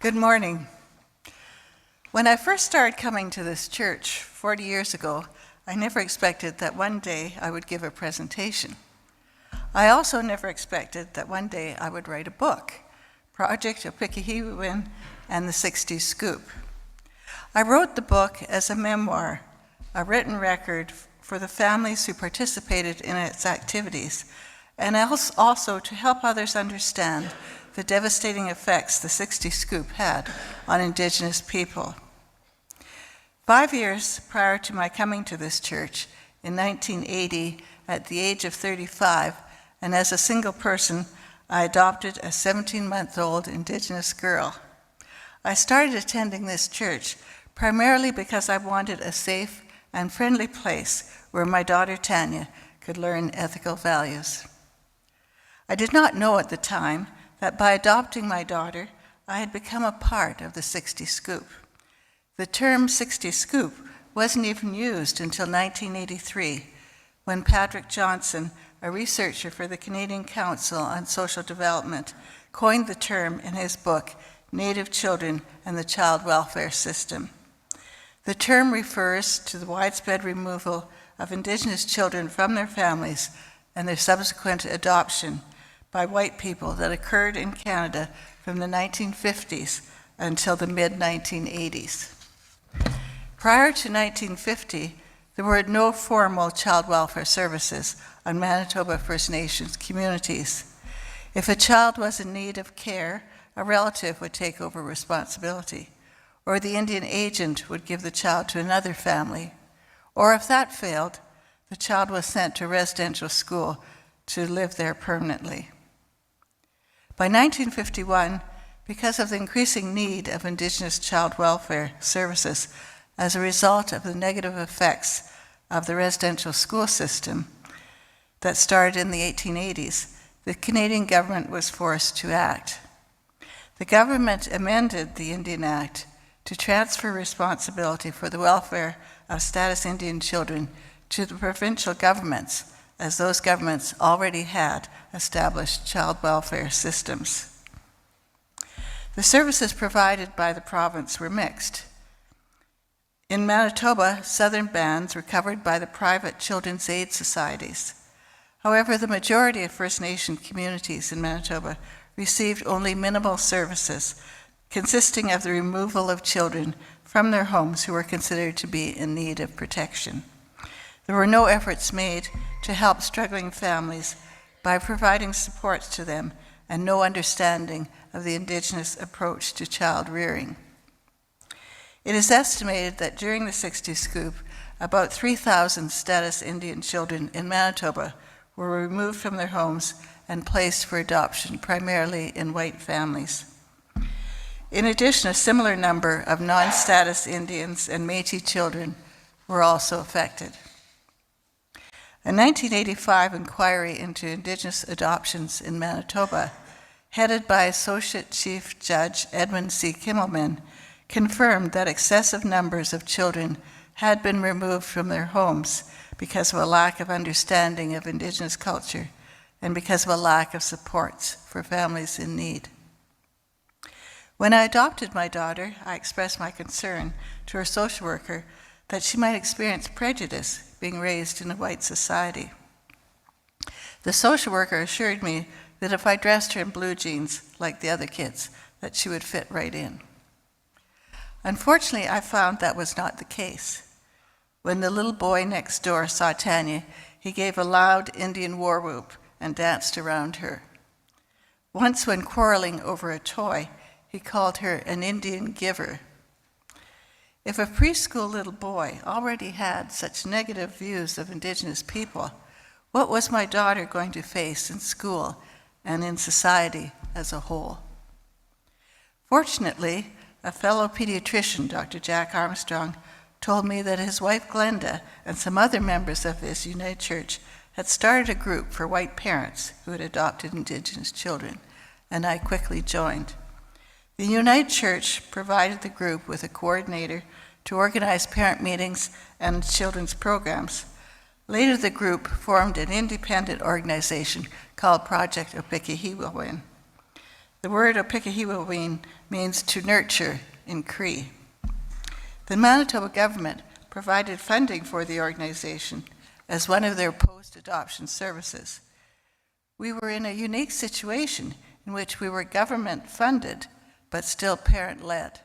Good morning. When I first started coming to this church 40 years ago, I never expected that one day I would give a presentation. I also never expected that one day I would write a book, Project Opikihiwawin and the Sixties Scoop. I wrote the book as a memoir, a written record for the families who participated in its activities, and also to help others understand the devastating effects the Sixties Scoop had on Indigenous people. 5 years prior to my coming to this church, in 1980, at the age of 35, and as a single person, I adopted a 17-month-old Indigenous girl. I started attending this church primarily because I wanted a safe and friendly place where my daughter Tanya could learn ethical values. I did not know at the time that by adopting my daughter, I had become a part of the Sixties Scoop. The term Sixties Scoop wasn't even used until 1983, when Patrick Johnson, a researcher for the Canadian Council on Social Development, coined the term in his book, Native Children and the Child Welfare System. The term refers to the widespread removal of Indigenous children from their families and their subsequent adoption by white people that occurred in Canada from the 1950s until the mid-1980s. Prior to 1950, there were no formal child welfare services on Manitoba First Nations communities. If a child was in need of care, a relative would take over responsibility, or the Indian agent would give the child to another family, or if that failed, the child was sent to residential school to live there permanently. By 1951, because of the increasing need of Indigenous child welfare services as a result of the negative effects of the residential school system that started in the 1880s, the Canadian government was forced to act. The government amended the Indian Act to transfer responsibility for the welfare of status Indian children to the provincial governments, as those governments already had established child welfare systems. The services provided by the province were mixed. In Manitoba, southern bands were covered by the private children's aid societies. However, the majority of First Nation communities in Manitoba received only minimal services, consisting of the removal of children from their homes who were considered to be in need of protection. There were no efforts made to help struggling families by providing supports to them, and no understanding of the Indigenous approach to child rearing. It is estimated that during the Sixties Scoop, about 3,000 status Indian children in Manitoba were removed from their homes and placed for adoption, primarily in white families. In addition, a similar number of non-status Indians and Métis children were also affected. A 1985 inquiry into Indigenous adoptions in Manitoba, headed by Associate Chief Judge Edwin C. Kimmelman, confirmed that excessive numbers of children had been removed from their homes because of a lack of understanding of Indigenous culture and because of a lack of supports for families in need. When I adopted my daughter, I expressed my concern to her social worker that she might experience prejudice being raised in a white society. The social worker assured me that if I dressed her in blue jeans like the other kids, that she would fit right in. Unfortunately, I found that was not the case. When the little boy next door saw Tanya, he gave a loud Indian war whoop and danced around her. Once, when quarreling over a toy, he called her an Indian giver. If a preschool little boy already had such negative views of Indigenous people, what was my daughter going to face in school and in society as a whole? Fortunately, a fellow pediatrician, Dr. Jack Armstrong, told me that his wife Glenda and some other members of his United Church had started a group for white parents who had adopted Indigenous children, and I quickly joined. The United Church provided the group with a coordinator to organize parent meetings and children's programs. Later, the group formed an independent organization called Project Opikihiwawin. The word Opikihiwawin means to nurture in Cree. The Manitoba government provided funding for the organization as one of their post-adoption services. We were in a unique situation in which we were government-funded, but still parent-led.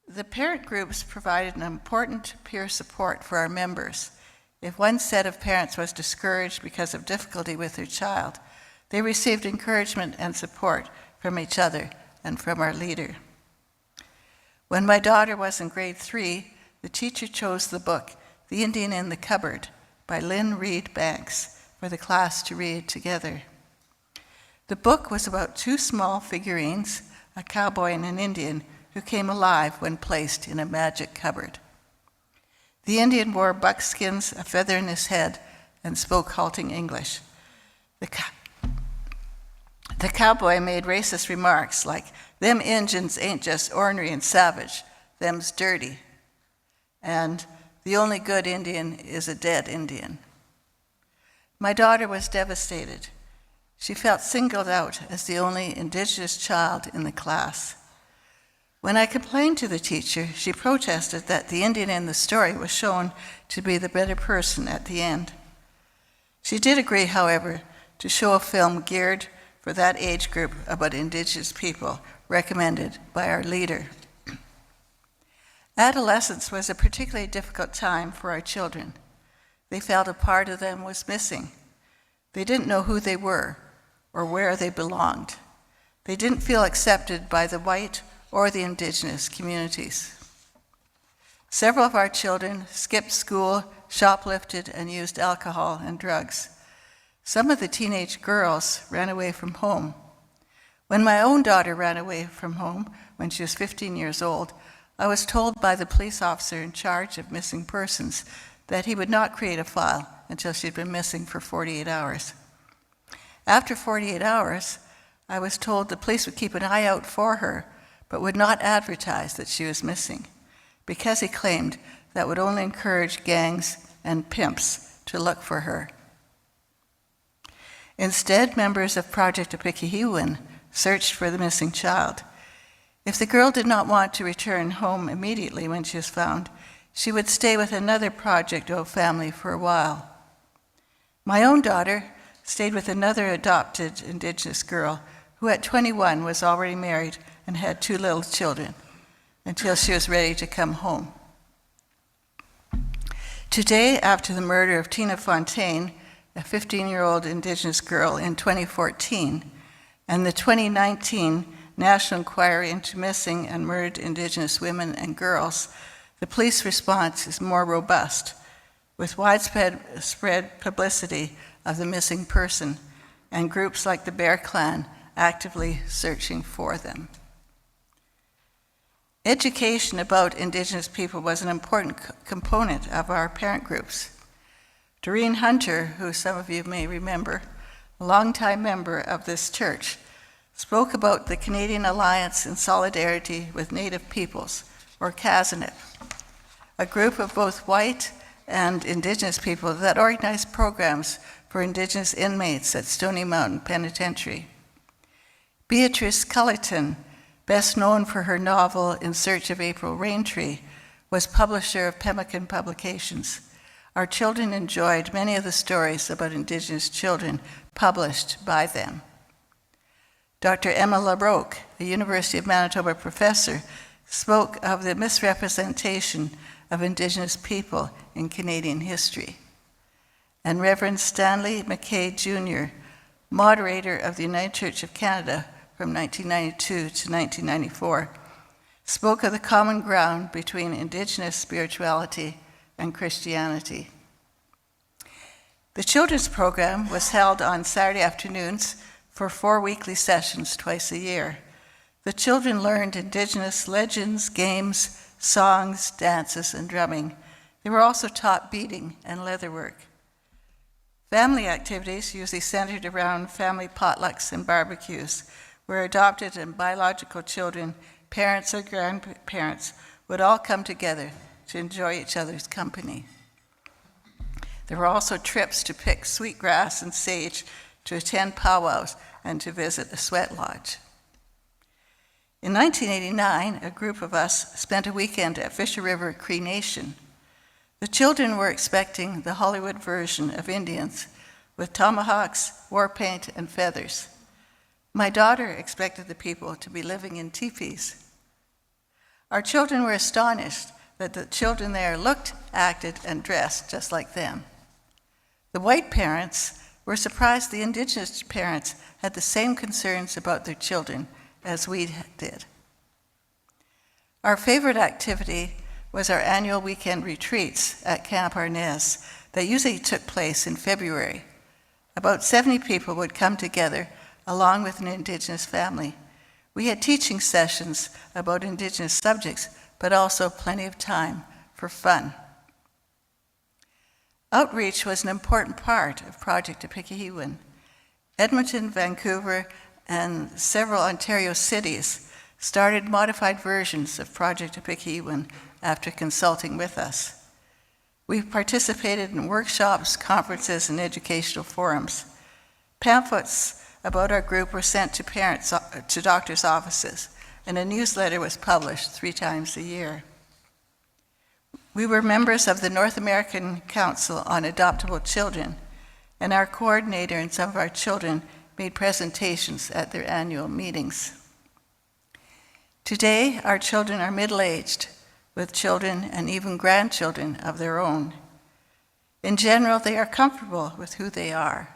The parent groups provided an important peer support for our members. If one set of parents was discouraged because of difficulty with their child, they received encouragement and support from each other and from our leader. When my daughter was in grade 3, the teacher chose the book, The Indian in the Cupboard, by Lynn Reed Banks, for the class to read together. The book was about two small figurines, a cowboy and an Indian, who came alive when placed in a magic cupboard. The Indian wore buckskins, a feather in his head, and spoke halting English. The cowboy made racist remarks like, "Them Injuns ain't just ornery and savage, them's dirty," and "The only good Indian is a dead Indian." My daughter was devastated. She felt singled out as the only Indigenous child in the class. When I complained to the teacher, she protested that the Indian in the story was shown to be the better person at the end. She did agree, however, to show a film geared for that age group about Indigenous people, recommended by our leader. Adolescence was a particularly difficult time for our children. They felt a part of them was missing. They didn't know who they were or where they belonged. They didn't feel accepted by the white or the Indigenous communities. Several of our children skipped school, shoplifted, and used alcohol and drugs. Some of the teenage girls ran away from home. When my own daughter ran away from home when she was 15 years old, I was told by the police officer in charge of missing persons that he would not create a file until she'd been missing for 48 hours. After 48 hours, I was told the police would keep an eye out for her, but would not advertise that she was missing, because he claimed that would only encourage gangs and pimps to look for her. Instead, members of Project Opikihiwawin searched for the missing child. If the girl did not want to return home immediately when she was found, she would stay with another Project O family for a while. My own daughter stayed with another adopted Indigenous girl who at 21 was already married and had 2 little children until she was ready to come home. Today, after the murder of Tina Fontaine, a 15-year-old Indigenous girl in 2014, and the 2019 National Inquiry into Missing and Murdered Indigenous Women and Girls, the police response is more robust, with widespread publicity of the missing person and groups like the Bear Clan actively searching for them. Education about Indigenous people was an important component of our parent groups. Doreen Hunter, who some of you may remember, a longtime member of this church, spoke about the Canadian Alliance in Solidarity with Native Peoples, or CASNIP, a group of both white and Indigenous people that organized programs for Indigenous inmates at Stony Mountain Penitentiary. Beatrice Cullerton, best known for her novel In Search of April Raintree, was publisher of Pemmican Publications. Our children enjoyed many of the stories about Indigenous children published by them. Dr. Emma LaRoque, a University of Manitoba professor, spoke of the misrepresentation of Indigenous people in Canadian history. And Reverend Stanley McKay Jr., moderator of the United Church of Canada from 1992 to 1994, spoke of the common ground between Indigenous spirituality and Christianity. The children's program was held on Saturday afternoons for 4 weekly sessions twice a year. The children learned Indigenous legends, games, songs, dances, and drumming. They were also taught beading and leatherwork. Family activities, usually centered around family potlucks and barbecues, where adopted and biological children, parents or grandparents, would all come together to enjoy each other's company. There were also trips to pick sweetgrass and sage to attend powwows, and to visit a sweat lodge. In 1989, a group of us spent a weekend at Fisher River Cree Nation. The children were expecting the Hollywood version of Indians with tomahawks, war paint, and feathers. My daughter expected the people to be living in teepees. Our children were astonished that the children there looked, acted, and dressed just like them. The white parents were surprised the Indigenous parents had the same concerns about their children as we did. Our favorite activity was our annual weekend retreats at Camp Arnez that usually took place in February. About 70 people would come together along with an Indigenous family. We had teaching sessions about Indigenous subjects, but also plenty of time for fun. Outreach was an important part of Project Opikihiwawin. Edmonton, Vancouver, and several Ontario cities started modified versions of Project Opikihiwawin after consulting with us. We participated in workshops, conferences, and educational forums. Pamphlets about our group were sent to parents, to doctors' offices, and a newsletter was published 3 times a year. We were members of the North American Council on Adoptable Children, and our coordinator and some of our children made presentations at their annual meetings. Today, our children are middle-aged, with children and even grandchildren of their own. In general, they are comfortable with who they are.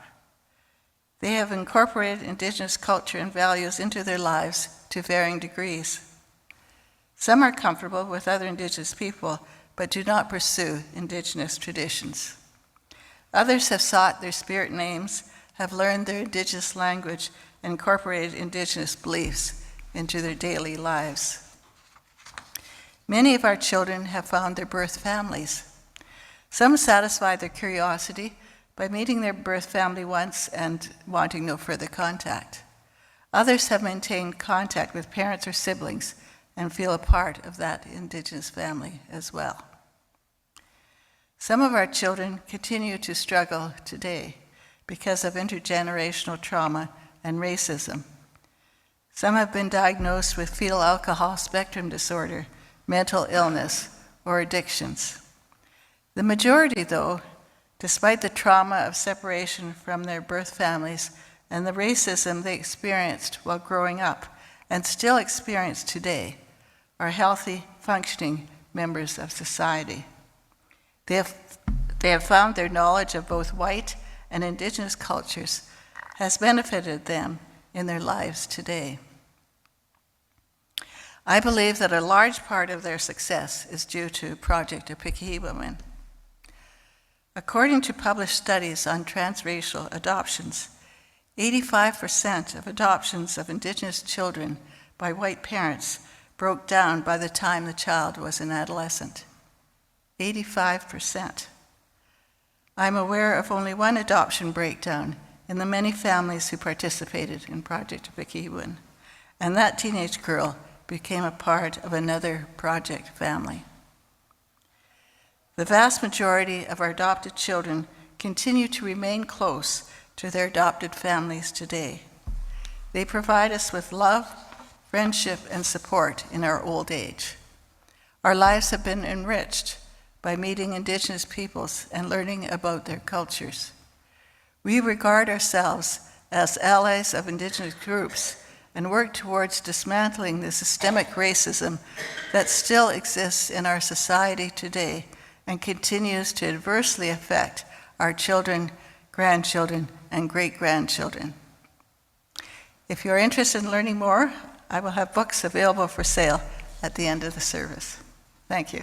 They have incorporated Indigenous culture and values into their lives to varying degrees. Some are comfortable with other Indigenous people, but do not pursue Indigenous traditions. Others have sought their spirit names, have learned their Indigenous language, and incorporated Indigenous beliefs into their daily lives. Many of our children have found their birth families. Some satisfy their curiosity by meeting their birth family once and wanting no further contact. Others have maintained contact with parents or siblings and feel a part of that Indigenous family as well. Some of our children continue to struggle today because of intergenerational trauma and racism. Some have been diagnosed with fetal alcohol spectrum disorder, mental illness, or addictions. The majority, though, despite the trauma of separation from their birth families and the racism they experienced while growing up and still experience today, are healthy, functioning members of society. They have found their knowledge of both white and Indigenous cultures has benefited them in their lives today. I believe that a large part of their success is due to Project Opikihiwawin. According to published studies on transracial adoptions, 85% of adoptions of Indigenous children by white parents broke down by the time the child was an adolescent. 85%. I'm aware of only one adoption breakdown in the many families who participated in Project Opikihiwawin, and that teenage girl became a part of another project family. The vast majority of our adopted children continue to remain close to their adopted families today. They provide us with love, friendship, and support in our old age. Our lives have been enriched by meeting Indigenous peoples and learning about their cultures. We regard ourselves as allies of Indigenous groups and work towards dismantling the systemic racism that still exists in our society today and continues to adversely affect our children, grandchildren, and great-grandchildren. If you're interested in learning more, I will have books available for sale at the end of the service. Thank you.